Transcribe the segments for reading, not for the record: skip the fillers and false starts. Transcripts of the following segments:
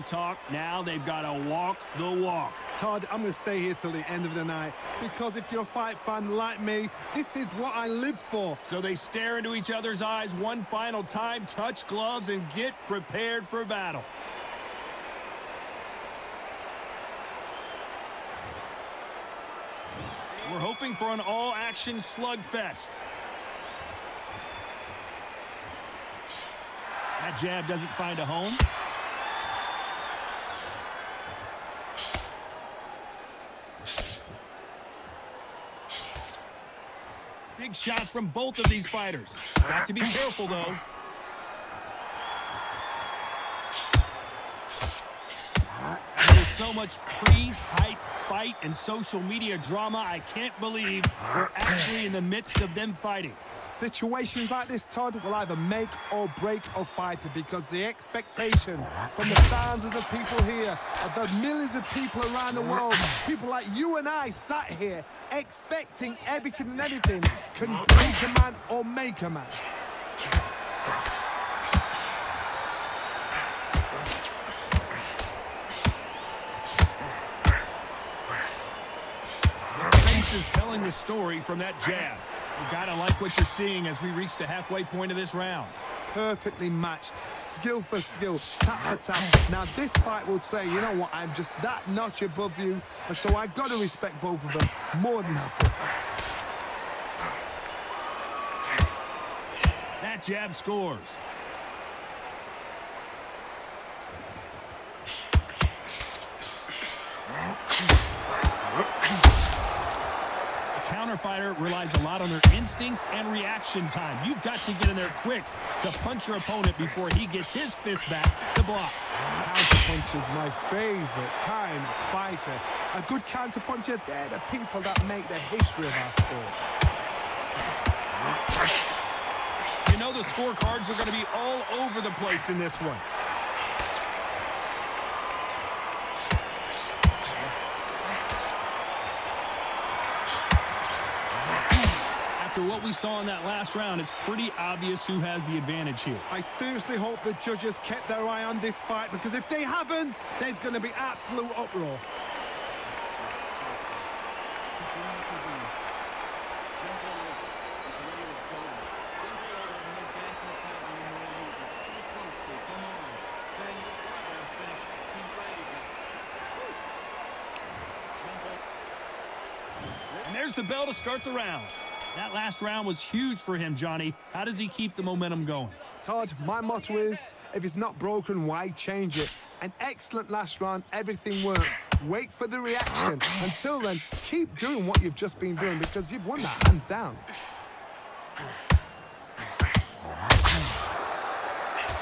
talk. Now they've got to walk the walk. Todd, I'm going to stay here till the end of the night because if you're a fight fan like me, this is what I live for. So they stare into each other's eyes one final time, touch gloves, and get prepared for battle. We're hoping for an all-action slugfest. That jab doesn't find a home. Big shots from both of these fighters. Got to be careful, though. There's so much pre-hype fight and social media drama, I can't believe we're actually in the midst of them fighting. Situations like this, Todd, will either make or break a fighter because the expectation from the thousands of people here, of the millions of people around the world, people like you and I sat here expecting everything and anything can break a man or make a man. Is telling the story from that jab. You gotta like what you're seeing as we reach the halfway point of this round. Perfectly matched, skill for skill, tap for tap. Now this fight will say, you know what, I'm just that notch above you, and so I gotta respect both of them more than happy. That jab scores. Fighter relies a lot on their instincts and reaction time. You've got to get in there quick to punch your opponent before he gets his fist back to block. Counterpunch is my favorite kind of fighter. A good counterpuncher, they're the people that make the history of our sport. You know the scorecards are going to be all over the place in this one. After what we saw in that last round, it's pretty obvious who has the advantage here. I seriously hope the judges kept their eye on this fight because if they haven't, there's going to be absolute uproar. And there's the bell to start the round. That last round was huge for him, Johnny. How does he keep the momentum going? Todd, my motto is, if it's not broken, why change it? An excellent last round, everything works. Wait for the reaction. Until then, keep doing what you've just been doing because you've won that hands down.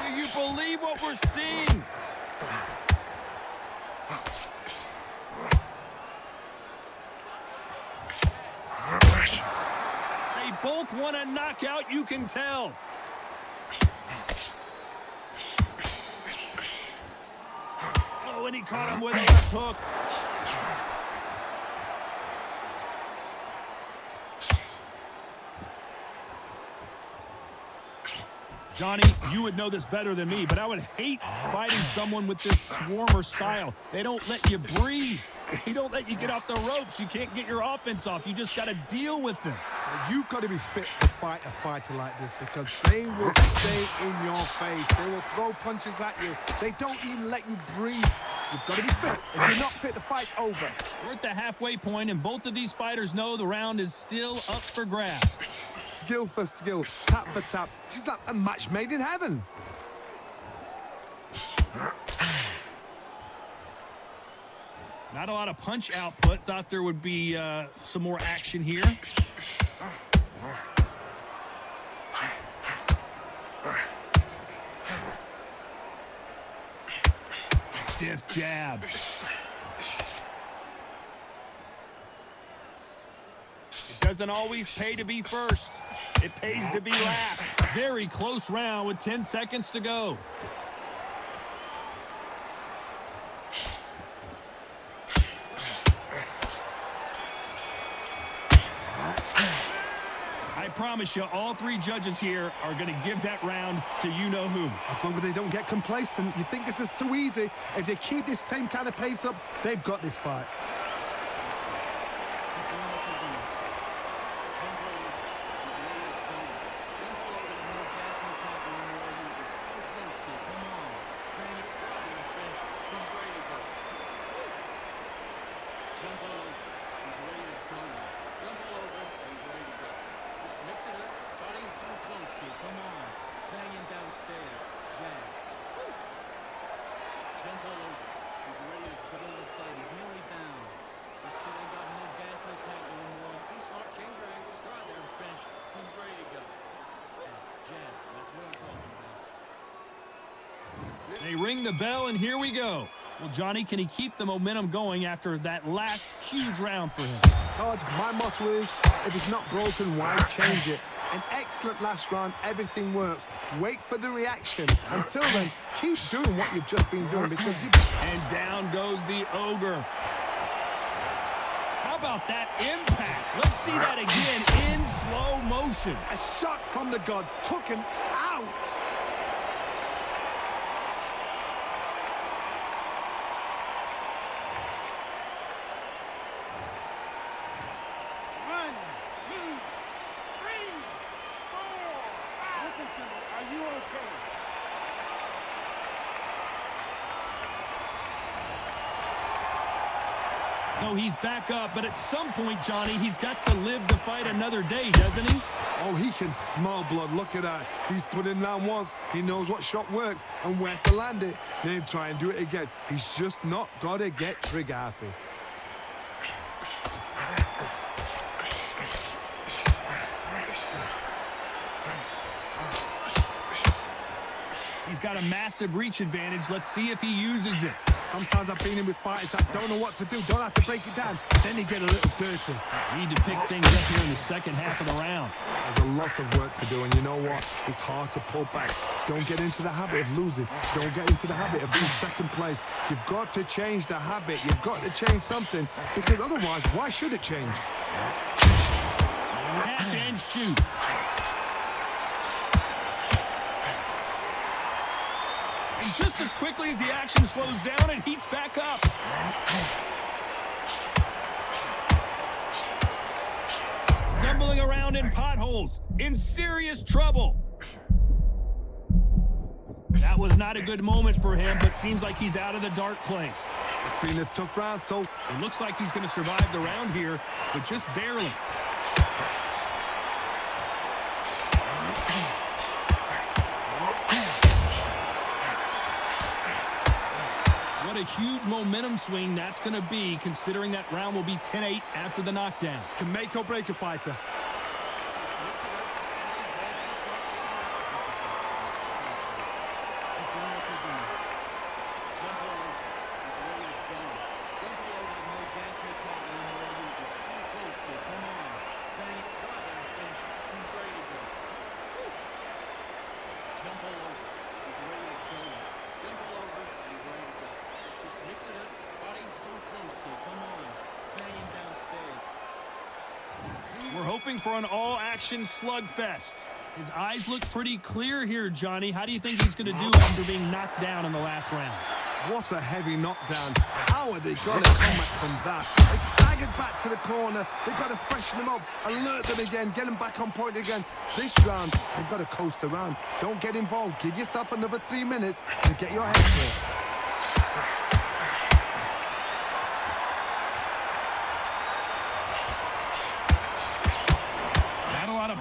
Do you believe what we're seeing? Both want a knockout, you can tell. Oh, and he caught him with a left hook. Johnny, you would know this better than me, but I would hate fighting someone with this swarmer style. They don't let you breathe. They don't let you get off the ropes. You can't get your offense off. You just got to deal with them. You've got to be fit to fight a fighter like this because they will stay in your face. They will throw punches at you. They don't even let you breathe. You've got to be fit. If you're not fit, the fight's over. We're at the halfway point, and both of these fighters know the round is still up for grabs. Skill for skill, tap for tap. She's like a match made in heaven. Not a lot of punch output. Thought there would be some more action here. Stiff jab. It doesn't always pay to be first. It pays to be last. Very close round with 10 seconds to go. promise you, all three judges here are going to give that round to you-know-who. As long as they don't get complacent, you think this is too easy. If they keep this same kind of pace up, they've got this fight. They ring the bell, and here we go. Well, Johnny, can he keep the momentum going after that last huge round for him? Todd, my motto is, if it's not broken, why change it? An excellent last round, everything works. Wait for the reaction. Until then, keep doing what you've just been doing because you... And down goes the Ogre. How about that impact? Let's see that again in slow motion. A shot from the gods took him out. So he's back up, but at some point, Johnny, he's got to live to fight another day, doesn't he? Oh, he can smell blood. Look at that. He's put in round once. He knows what shot works and where to land it. Then try and do it again. He's just not got to get trigger happy. He's got a massive reach advantage. Let's see if he uses it. Sometimes I've been in with fighters that don't know what to do, don't have to break it down. Then they get a little dirty. Need to pick things up here in the second half of the round. There's a lot of work to do, and you know what? It's hard to pull back. Don't get into the habit of losing. Don't get into the habit of being second place. You've got to change the habit. You've got to change something, because otherwise, why should it change? Catch and shoot. And just as quickly as the action slows down, it heats back up. Stumbling around in potholes, in serious trouble. That was not a good moment for him, but seems like he's out of the dark place. It's been a tough round, so it looks like he's going to survive the round here, but just barely. What a huge momentum swing that's going to be, considering that round will be 10-8 after the knockdown. Can make or break a fighter. We're hoping for an all-action slugfest. His eyes look pretty clear here, Johnny. How do you think he's going to do after being knocked down in the last round? What a heavy knockdown. How are they going to come back from that? They staggered back to the corner. They've got to freshen them up, alert them again, get them back on point again. This round, they've got to coast around. Don't get involved. Give yourself another 3 minutes to get your head clear.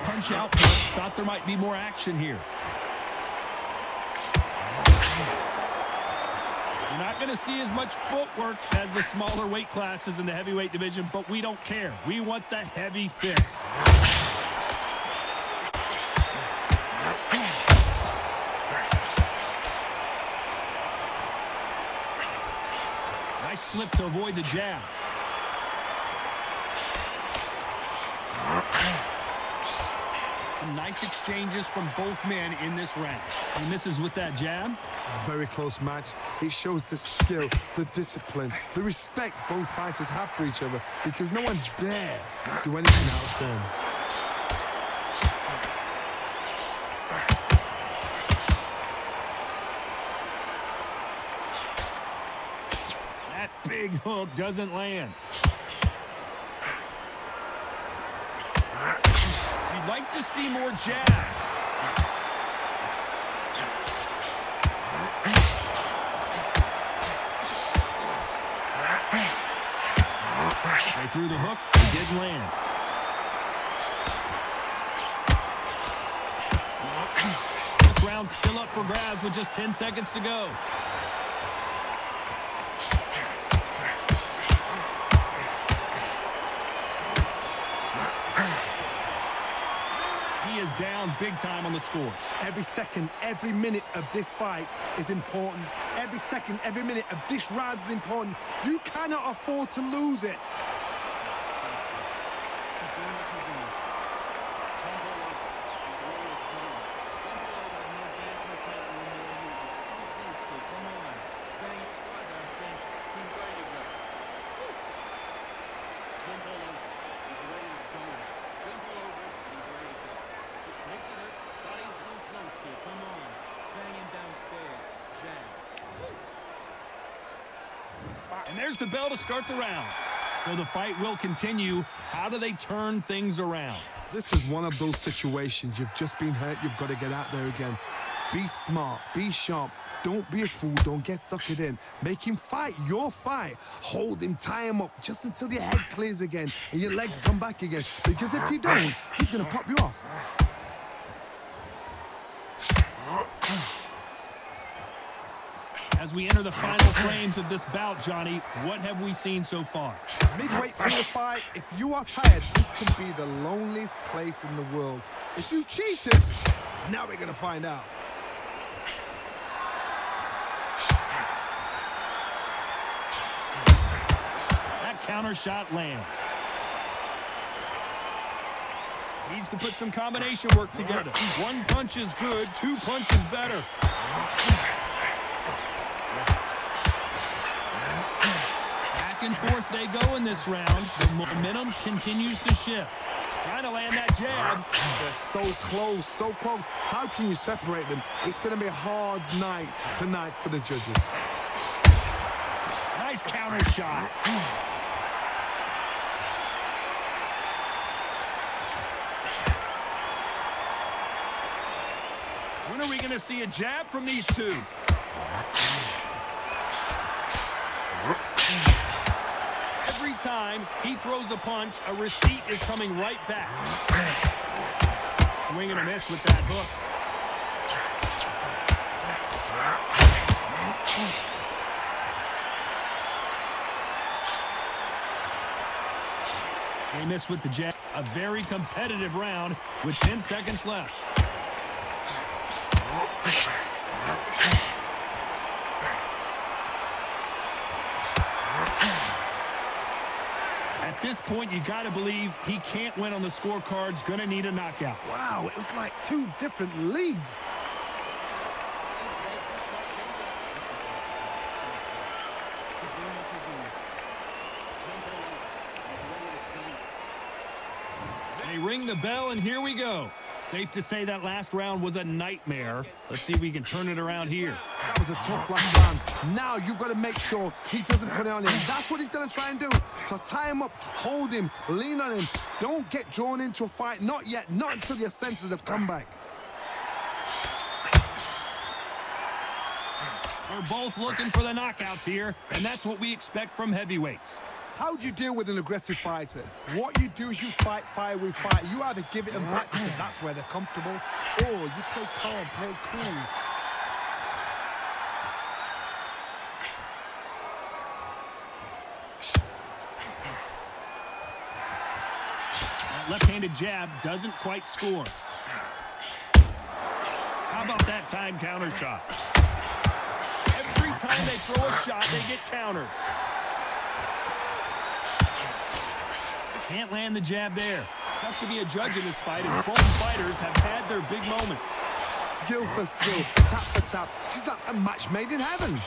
Punch out. Thought there might be more action here. You're not going to see as much footwork as the smaller weight classes in the heavyweight division, but we don't care. We want the heavy fists. Nice slip to avoid the jab. Some nice exchanges from both men in this round. He misses with that jab. Very close match. It shows the skill, the discipline, the respect both fighters have for each other, because no one's dare do anything out of turn. That big hook doesn't land. You'd like to see more jabs. They threw the hook, he didn't land. This round's still up for grabs with just 10 seconds to go. He is down big time on the scores. Every second, every minute of this fight is important. Every second, every minute of this round is important. You cannot afford to lose it. And there's the bell to start the round. So the fight will continue. How do they turn things around? This is one of those situations. You've just been hurt. You've got to get out there again. Be smart. Be sharp. Don't be a fool. Don't get suckered in. Make him fight your fight. Hold him. Tie him up just until your head clears again and your legs come back again. Because if you don't, he's going to pop you off. As we enter the final frames of this bout, Johnny, what have we seen so far? Midway through the fight, if you are tired, this can be the loneliest place in the world. If you cheated, now we're going to find out. That counter shot lands. Needs to put some combination work together. One punch is good, two punches better. Back and forth they go in this round. The momentum continues to shift. Trying to land that jab. They're so close, so close. How can you separate them? It's going to be a hard night tonight for the judges. Nice counter shot. When are we going to see a jab from these two? Every time he throws a punch, a receipt is coming right back. Swing and a miss with that hook. They miss with the jab. A very competitive round with 10 seconds left. At this point, you got to believe he can't win on the scorecards. Going to need a knockout. Wow, it was like two different leagues. They ring the bell, and here we go. Safe to say that last round was a nightmare. Let's see if we can turn it around here. That was a tough last round. Now you've got to make sure he doesn't put it on him. That's what he's going to try and do. So tie him up, hold him, lean on him. Don't get drawn into a fight. Not yet. Not until your senses have come back. We're both looking for the knockouts here, and that's what we expect from heavyweights. How do you deal with an aggressive fighter? What you do is you fight fire with fire. You either give it them back because that's where they're comfortable, or you play calm, play cool. That left-handed jab doesn't quite score. How about that time counter shot? Every time they throw a shot, they get countered. Can't land the jab there. Tough to be a judge in this fight as both fighters have had their big moments. Skill for skill, tap for tap. She's like a match made in heaven.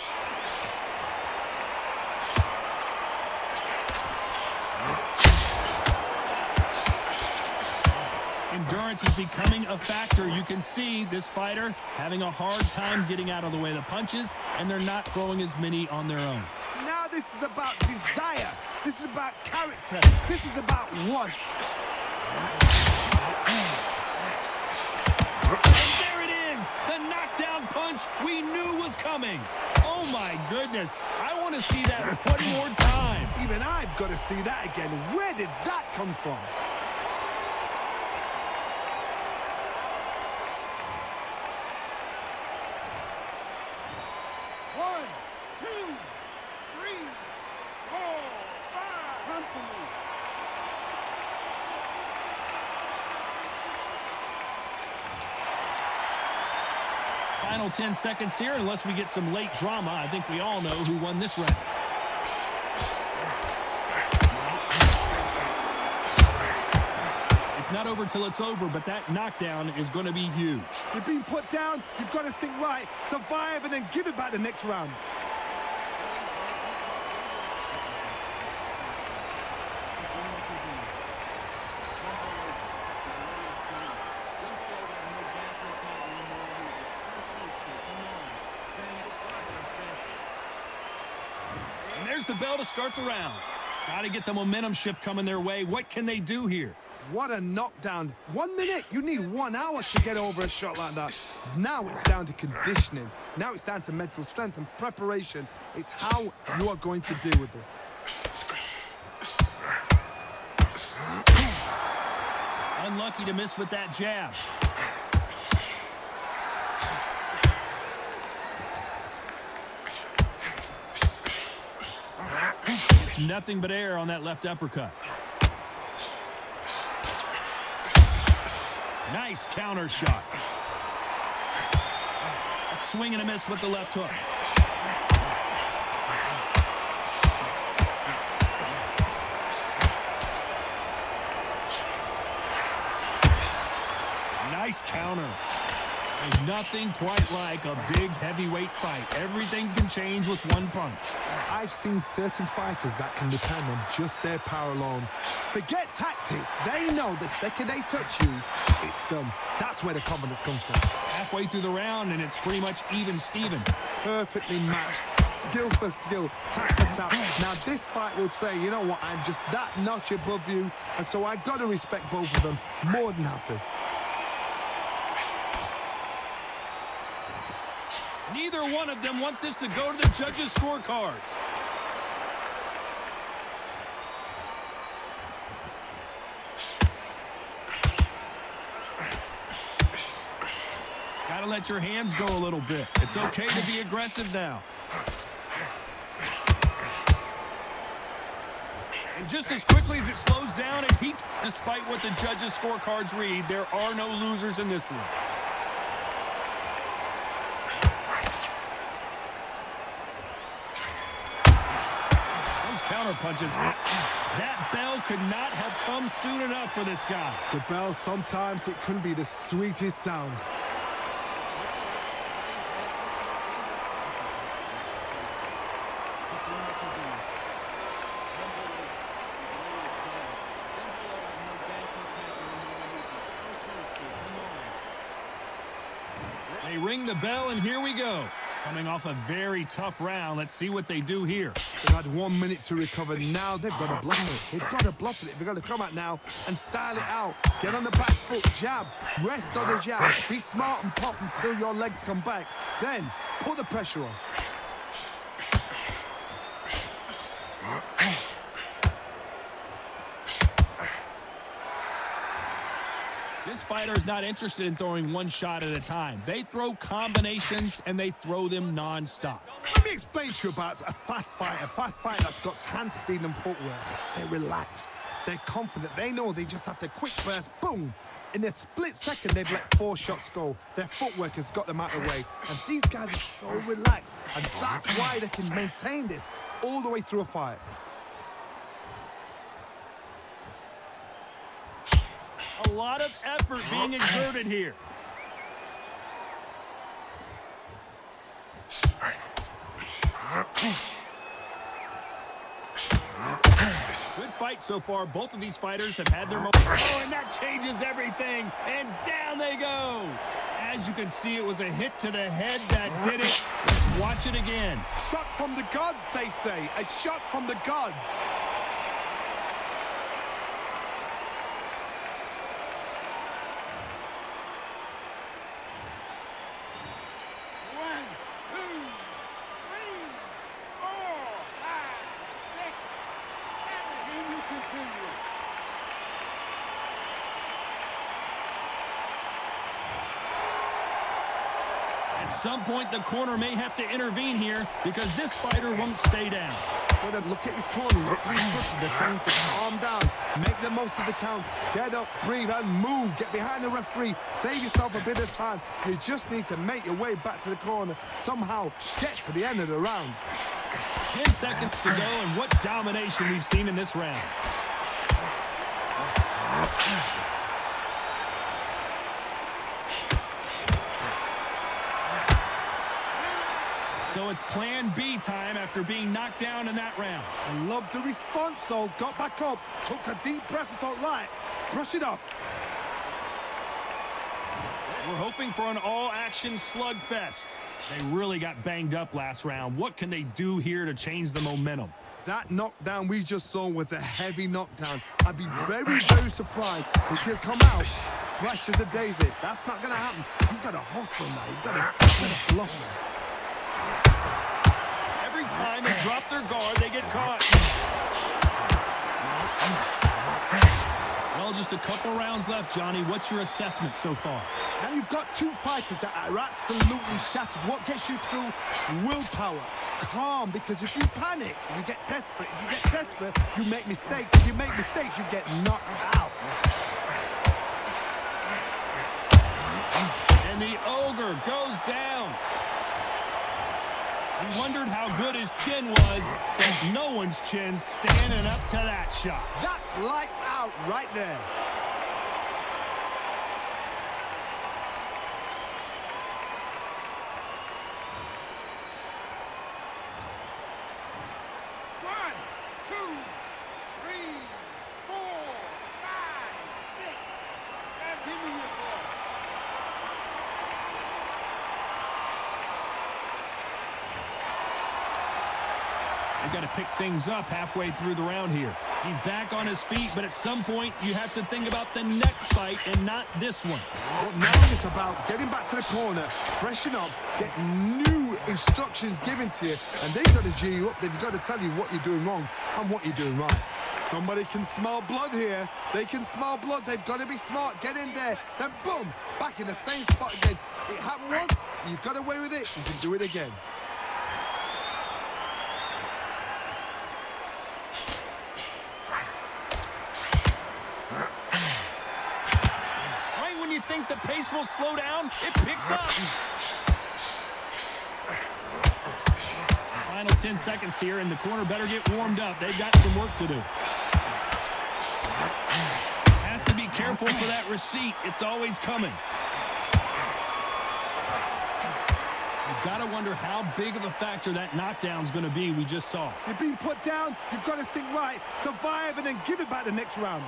Endurance is becoming a factor. You can see this fighter having a hard time getting out of the way of the punches, and they're not throwing as many on their own. Now this is about desire. This is about character. This is about want. And there it is, the knockdown punch we knew was coming. Oh my goodness, I want to see that one more time. Even I've got to see that again. Where did that come from? One, two, three, four, five. Come to me. Final 10 seconds here, unless we get some late drama. I think we all know who won this round. It's not over till it's over, but that knockdown is going to be huge. You've been put down, you've got to think right, survive, and then give it back the next round. And there's the bell to start the round. Got to get the momentum shift coming their way. What can they do here? What a knockdown. 1 minute, you need 1 hour to get over a shot like that. Now it's down to conditioning. Now it's down to mental strength and preparation. It's how you are going to deal with this. Unlucky to miss with that jab. It's nothing but air on that left uppercut. Nice counter shot. A swing and a miss with the left hook. Nice counter. There's nothing quite like a big heavyweight fight. Everything can change with one punch. I've seen certain fighters that can depend on just their power alone. Forget tactics. They know the second they touch you, it's done. That's where the confidence comes from. Halfway through the round, and it's pretty much even Steven. Perfectly matched. Skill for skill, tap for tap. Now this fight will say, you know what, I'm just that notch above you, and so I've got to respect both of them. More than happy. Neither one of them want this to go to the judges' scorecards. Gotta let your hands go a little bit. It's okay to be aggressive now. And just as quickly as it slows down, it heats. Despite what the judges' scorecards read, there are no losers in this one. Counter punches. That bell could not have come soon enough for this guy. The bell, sometimes it can be the sweetest sound. They ring the bell, and here we go. Coming off a very tough round. Let's see what they do here. They've had 1 minute to recover. Now they've got to bluff it. They've got to bluff it. They've got to come out now and style it out. Get on the back foot, jab. Rest on the jab. Be smart and pop until your legs come back. Then put the pressure on. This fighter is not interested in throwing one shot at a time. They throw combinations, and they throw them non-stop. Let me explain to you about a fast fighter that's got hand speed and footwork. They're relaxed. They're confident. They know they just have to quick burst, boom. In a split second, they've let 4 shots go. Their footwork has got them out of the way. And these guys are so relaxed. And that's why they can maintain this all the way through a fight. A lot of effort being exerted here. Good fight so far. Both of these fighters have had their moments. Oh, and that changes everything. And down they go. As you can see, it was a hit to the head that did it. Let's watch it again. Shot from the gods, they say. A shot from the gods. At some point, the corner may have to intervene here because this fighter won't stay down. Gotta look at his corner. Look at his pushing. They're telling him to calm down. Make the most of the count. Get up, breathe, and move. Get behind the referee. Save yourself a bit of time. You just need to make your way back to the corner. Somehow get to the end of the round. 10 seconds to go, and what domination we've seen in this round. So it's plan B time after being knocked down in that round. I love the response, though. Got back up, took a deep breath and thought, right, brush it off. We're hoping for an all-action slugfest. They really got banged up last round. What can they do here to change the momentum? That knockdown we just saw was a heavy knockdown. I'd be very, very surprised if he'll come out fresh as a daisy. That's not going to happen. He's got a hustle now. He's got a bluff now. Every time they drop their guard, they get caught. Well, just a couple rounds left, Johnny. What's your assessment so far? Now you've got two fighters that are absolutely shattered. What gets you through? Willpower. Calm, because if you panic, you get desperate. If you get desperate, you make mistakes. If you make mistakes, you get knocked out. And the ogre goes down. We wondered how good his chin was, but no one's chin standing up to that shot. That's lights out right there. They've got to pick things up halfway through the round here. He's back on his feet, but at some point, you have to think about the next fight and not this one. Well, now it's about getting back to the corner, freshen up, get new instructions given to you, and they've got to G you up. They've got to tell you what you're doing wrong and what you're doing right. Somebody can smell blood here. They can smell blood. They've got to be smart. Get in there. Then boom, back in the same spot again. It happened once. You've got away with it. You can do it again. Right when you think the pace will slow down, it picks up. Final 10 seconds here, and the corner better get warmed up. They've got some work to do. Has to be careful for that receipt. It's always coming. You've got to wonder how big of a factor that knockdown's going to be we just saw. You've been put down. You've got to think right, survive, and then give it back the next round.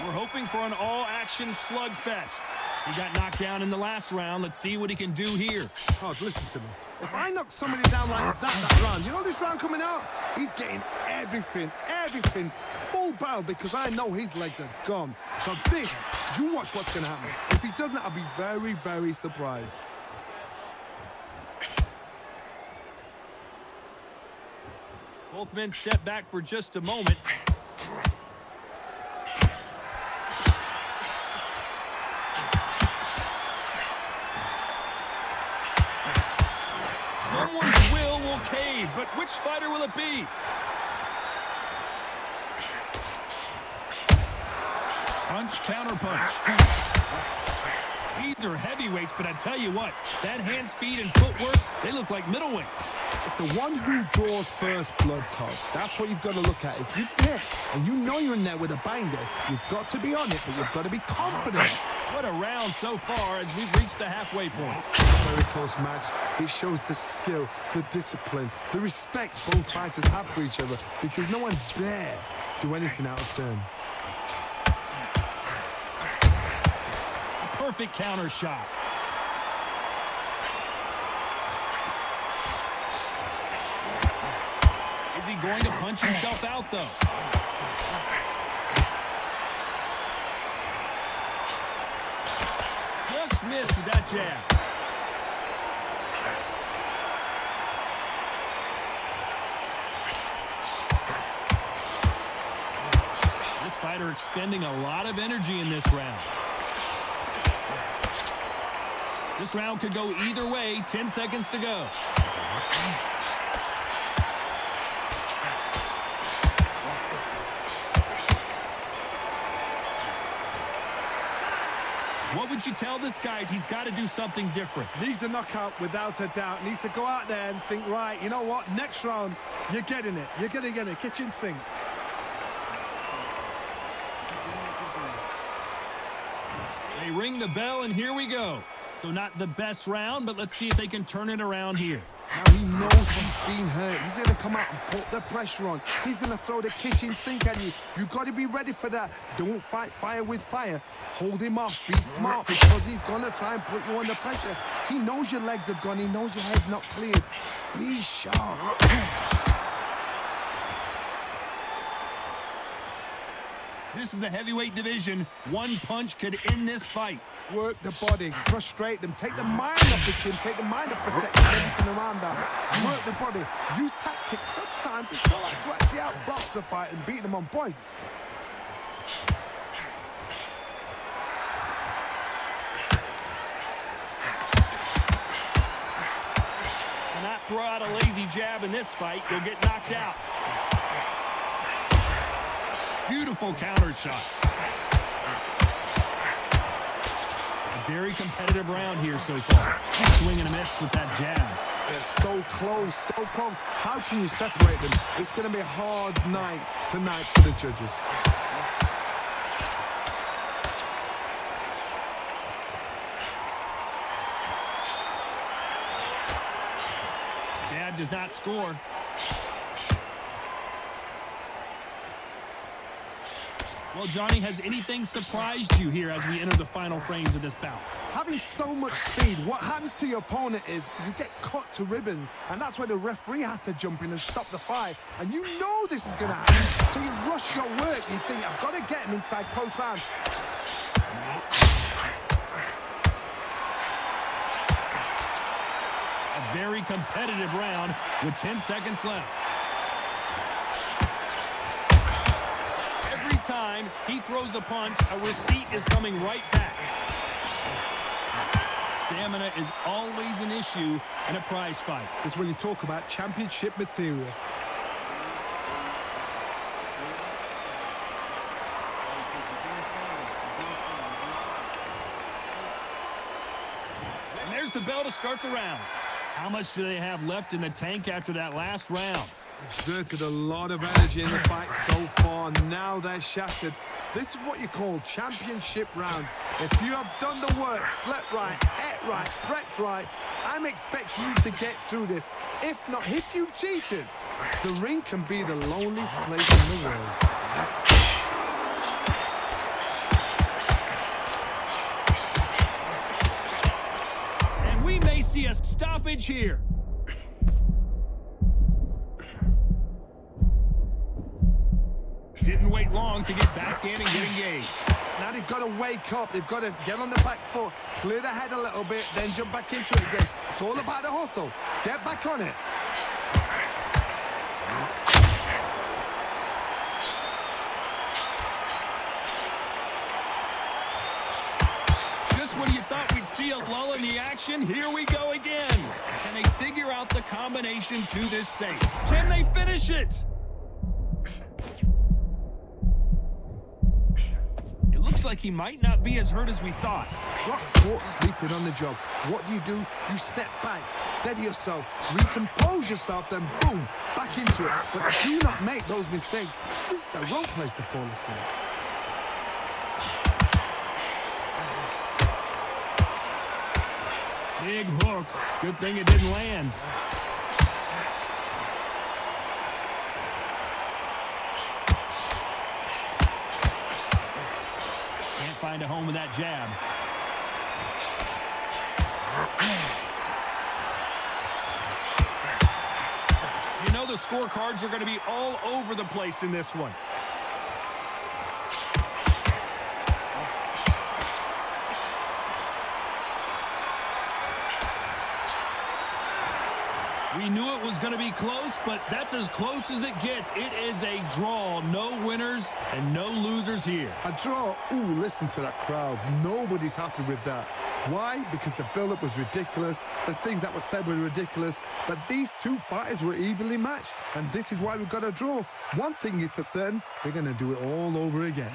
We're hoping for an all-action slugfest. He got knocked down in the last round. Let's see what he can do here. Oh, listen to me. If I knock somebody down like that round, you know this round coming out? He's getting everything, full barrel, because I know his legs are gone. So this, you watch what's going to happen. If he doesn't, I'll be very, very surprised. Both men step back for just a moment. Someone's will cave, but which fighter will it be? Punch, counter punch. These are heavyweights, but I tell you what, that hand speed and footwork, they look like middleweights. It's the one who draws first blood, Todd. That's what you've got to look at. If you're there and you know you're in there with a banger, you've got to be on it, but you've got to be confident. What a round so far as we've reached the halfway point. Very close match. It shows the skill, the discipline, the respect both fighters have for each other because no one dare do anything out of turn. Perfect counter shot. Is he going to punch himself out, though? Just missed with that jab. This fighter expending a lot of energy in this round. This round could go either way. 10 seconds to go. What would you tell this guy? He's got to do something different. Needs a knockout without a doubt. Needs to go out there and think, right, you know what? Next round, you're getting it. You're going to get it. Kitchen sink. They ring the bell, and here we go. So not the best round, but let's see if they can turn it around here. Now he knows he's been hurt. He's going to come out and put the pressure on. He's going to throw the kitchen sink at you. You've got to be ready for that. Don't fight fire with fire. Hold him off. Be smart because he's going to try and put you under pressure. He knows your legs are gone. He knows your head's not cleared. Be sharp. This is the heavyweight division. One punch could end this fight. Work the body, frustrate them, take the mind off the chin, take the mind off protecting everything around that. Work the body, use tactics sometimes to show up to actually outbox a fight and beat them on points. Cannot throw out a lazy jab in this fight. You'll get knocked out. Beautiful counter shot. A very competitive round here so far. Swing and a miss with that jab. They're so close, so close. How can you separate them? It's going to be a hard night tonight for the judges. Jab does not score. Well, Johnny, has anything surprised you here as we enter the final frames of this bout? Having so much speed, what happens to your opponent is you get cut to ribbons, and that's where the referee has to jump in and stop the fight. And you know this is going to happen, so you rush your work. You think, I've got to get him inside close round. A very competitive round with 10 seconds left. Time he throws a punch, a receipt is coming right back. Stamina is always an issue in a prize fight. It's when you talk about championship material. And there's the bell to start the round. How much do they have left in the tank after that last round? Exerted a lot of energy in the fight so far. Now they're shattered. This is what you call championship rounds. If you have done the work, slept right, ate right, prepped right, I'm expecting you to get through this. If not, if you've cheated, the ring can be the loneliest place in the world. And we may see a stoppage here. Didn't wait long to get back in and get engaged. Now they've got to wake up. They've got to get on the back foot, clear the head a little bit, then jump back into it again. It's all about the hustle. Get back on it. Just when you thought we'd see a lull in the action, here we go again. Can they figure out the combination to this safe? Can they finish it? Looks like he might not be as hurt as we thought. Got caught sleeping on the job. What do? You step back, steady yourself, recompose yourself, then boom, back into it. But do not make those mistakes. This is the wrong place to fall asleep. Big hook. Good thing it didn't land. Can't find a home with that jab. You know the scorecards are going to be all over the place in this one. We knew it was going to be close, but that's as close as it gets. It is a draw. No winners and no losers here. A draw. Ooh, listen to that crowd. Nobody's happy with that. Why? Because the build-up was ridiculous. The things that were said were ridiculous. But these two fighters were evenly matched. And this is why we got a draw. One thing is for certain, we're going to do it all over again.